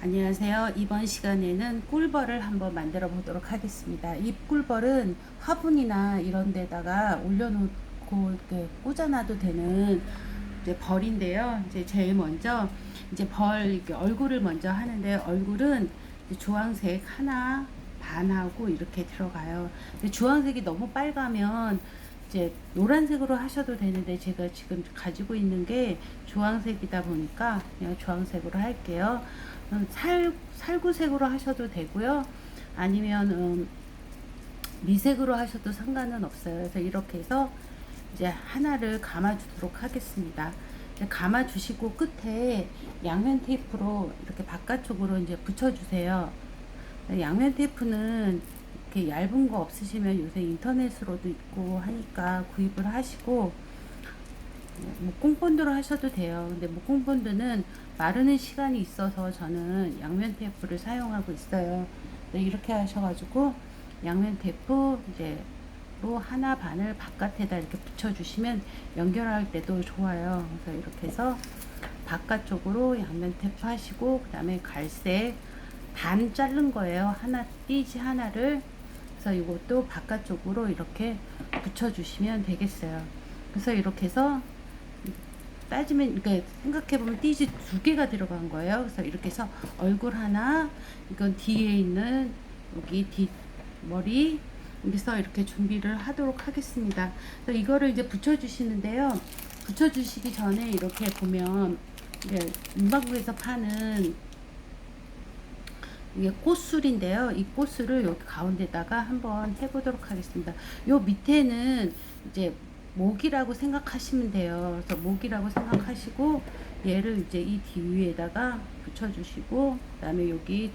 안녕하세요. 이번 시간에는 꿀벌을 한번 만들어 보도록 하겠습니다. 이 꿀벌은 화분이나 이런 데다가 올려놓고 이렇게 꽂아놔도 되는 이제 벌인데요. 이제 제일 먼저 이제 벌 이렇게 얼굴을 먼저 하는데, 얼굴은 이제 주황색 하나 반하고 이렇게 들어가요. 근데 주황색이 너무 빨가면 이제 노란색으로 하셔도 되는데, 제가 지금 가지고 있는 게 주황색이다 보니까 그냥 주황색으로 할게요. 살구색으로 하셔도 되고요. 아니면 미색으로 하셔도 상관은 없어요. 그래서 이렇게 해서 이제 하나를 감아 주도록 하겠습니다. 감아 주시고 끝에 양면 테이프로 이렇게 바깥쪽으로 이제 붙여 주세요. 양면 테이프는 이렇게 얇은 거 없으시면 요새 인터넷으로도 있고 하니까 구입을 하시고, 목공본드로 하셔도 돼요. 근데 목공본드는 마르는 시간이 있어서 저는 양면 테이프를 사용하고 있어요. 이렇게 하셔가지고 양면 테이프 이제로 하나 반을 바깥에다 이렇게 붙여주시면 연결할 때도 좋아요. 그래서 이렇게 해서 바깥쪽으로 양면 테이프 하시고, 그 다음에 갈색 반 자른 거예요. 하나 띠지 하나를. 그래서 이것도 바깥쪽으로 이렇게 붙여주시면 되겠어요. 그래서 이렇게 해서 따지면, 그러니까 생각해보면 띠지 두 개가 들어간 거예요. 그래서 이렇게 해서 얼굴 하나, 이건 뒤에 있는 여기 뒷머리, 여기서 이렇게 준비를 하도록 하겠습니다. 그래서 이거를 이제 붙여주시는데요. 붙여주시기 전에 이렇게 보면 이제 문방구에서 파는 이게 꽃술인데요. 이 꽃술을 여기 가운데다가 한번 해보도록 하겠습니다. 요 밑에는 이제 목이라고 생각하시면 돼요. 그래서 목이라고 생각하시고 얘를 이제 이 뒤에다가 붙여주시고, 그 다음에 여기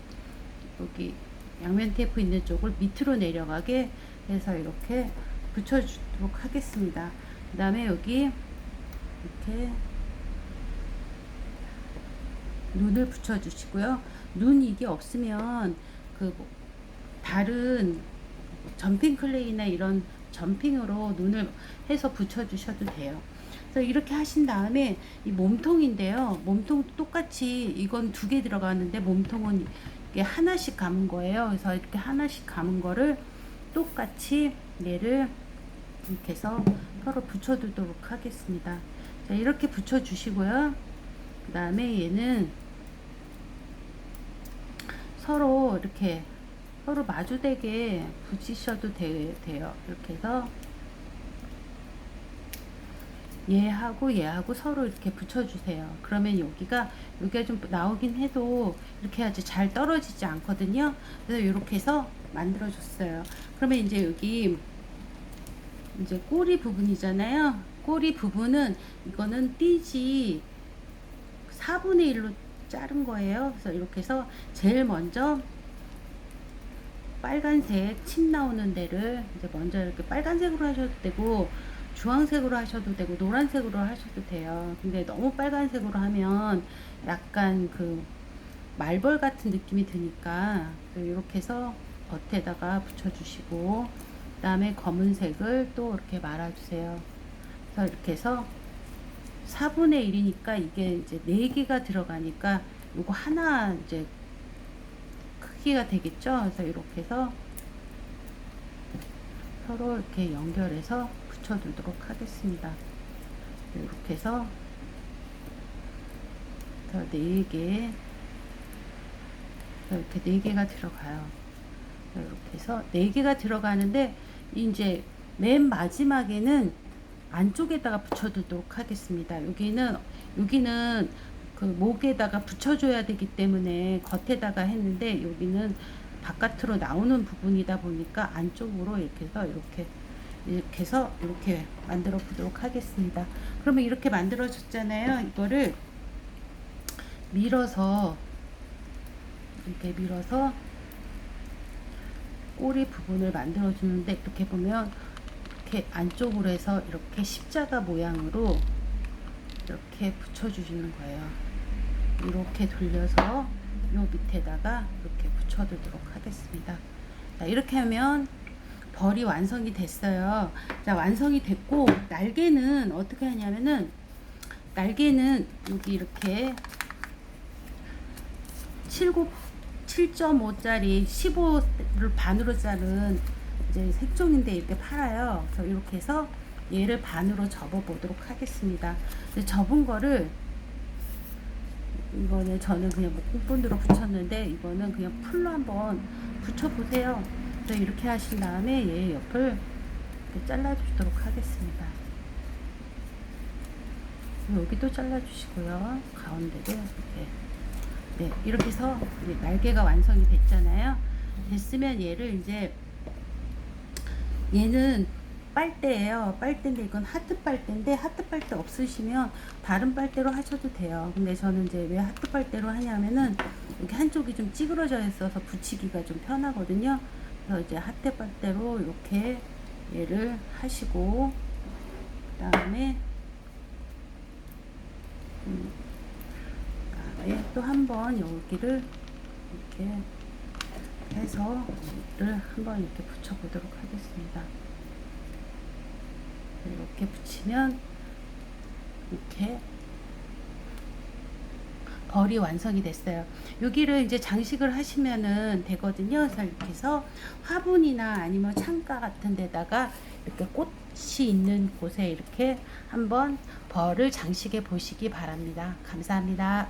양면 테이프 있는 쪽을 밑으로 내려가게 해서 이렇게 붙여주도록 하겠습니다. 그 다음에 여기 이렇게 눈을 붙여주시고요. 눈 이게 없으면 그 다른 점핑 클레이나 이런 점핑으로 눈을 해서 붙여주셔도 돼요. 그래서 이렇게 하신 다음에 이 몸통인데요. 몸통도 똑같이 이건 두 개 들어가는데 몸통은 이게 하나씩 감은 거예요. 그래서 이렇게 하나씩 감은 거를 똑같이 얘를 이렇게 해서 서로 붙여두도록 하겠습니다. 자, 이렇게 붙여주시고요. 그 다음에 얘는 서로 이렇게 서로 마주되게 붙이셔도 돼요. 이렇게 해서 얘하고 서로 이렇게 붙여주세요. 그러면 여기가 좀 나오긴 해도 이렇게 해야지 잘 떨어지지 않거든요. 그래서 이렇게 해서 만들어 줬어요. 그러면 이제 여기 이제 꼬리 부분이잖아요. 꼬리 부분은 이거는 띠지 4분의 1로 자른 거예요. 그래서 이렇게 해서 제일 먼저 빨간색 침 나오는 데를 이제 먼저 이렇게 빨간색으로 하셔도 되고, 주황색으로 하셔도 되고, 노란색으로 하셔도 돼요. 근데 너무 빨간색으로 하면 약간 그 말벌 같은 느낌이 드니까 이렇게 해서 겉에다가 붙여주시고, 그 다음에 검은색을 또 이렇게 말아주세요. 그래서 이렇게 해서 4분의 1이니까 이게 이제 4개가 들어가니까 요거 하나 이제 크기가 되겠죠. 그래서 이렇게 해서 서로 이렇게 연결해서 붙여두도록 하겠습니다. 이렇게 해서 4개, 이렇게 4개가 들어가요. 이렇게 해서 4개가 들어가는데, 이제 맨 마지막에는 안쪽에다가 붙여두도록 하겠습니다. 여기는 그 목에다가 붙여줘야 되기 때문에 겉에다가 했는데, 여기는 바깥으로 나오는 부분이다 보니까 안쪽으로 이렇게 해서 이렇게 만들어 보도록 하겠습니다. 그러면 이렇게 만들어 줬잖아요. 이거를 이렇게 밀어서 꼬리 부분을 만들어 주는데, 이렇게 보면 이렇게 안쪽으로 해서 이렇게 십자가 모양으로 이렇게 붙여 주시는 거예요. 이렇게 돌려서 요 밑에다가 이렇게 붙여 두도록 하겠습니다. 자, 이렇게 하면 벌이 완성이 됐어요. 자, 완성이 됐고, 날개는 어떻게 하냐면은, 날개는 여기 이렇게 7.5짜리 15를 반으로 자른 이제 색종인데 이렇게 팔아요. 그래서 이렇게 해서 얘를 반으로 접어 보도록 하겠습니다. 접은 거를 이거는 저는 그냥 목공본드로 붙였는데 이거는 그냥 풀로 한번 붙여보세요. 그래서 이렇게 하신 다음에 얘 옆을 이렇게 잘라주도록 하겠습니다. 여기도 잘라주시고요. 가운데도 이렇게. 네, 이렇게 해서 날개가 완성이 됐잖아요. 됐으면 얘를 이제 얘는 빨대예요. 빨대인데 이건 하트 빨대인데 하트 빨대 없으시면 다른 빨대로 하셔도 돼요. 근데 저는 이제 왜 하트 빨대로 하냐면은 이렇게 한쪽이 좀 찌그러져 있어서 붙이기가 좀 편하거든요. 그래서 이제 하트 빨대로 이렇게 얘를 하시고 그다음에 또 한 번 여기를 이렇게 해서 얘를 한번 이렇게 붙여 보도록 하겠습니다. 이렇게 붙이면 이렇게 벌이 완성이 됐어요. 여기를 이제 장식을 하시면은 되거든요. 그래서 이렇게 해서 화분이나 아니면 창가 같은 데다가 이렇게 꽃이 있는 곳에 이렇게 한번 벌을 장식해 보시기 바랍니다. 감사합니다.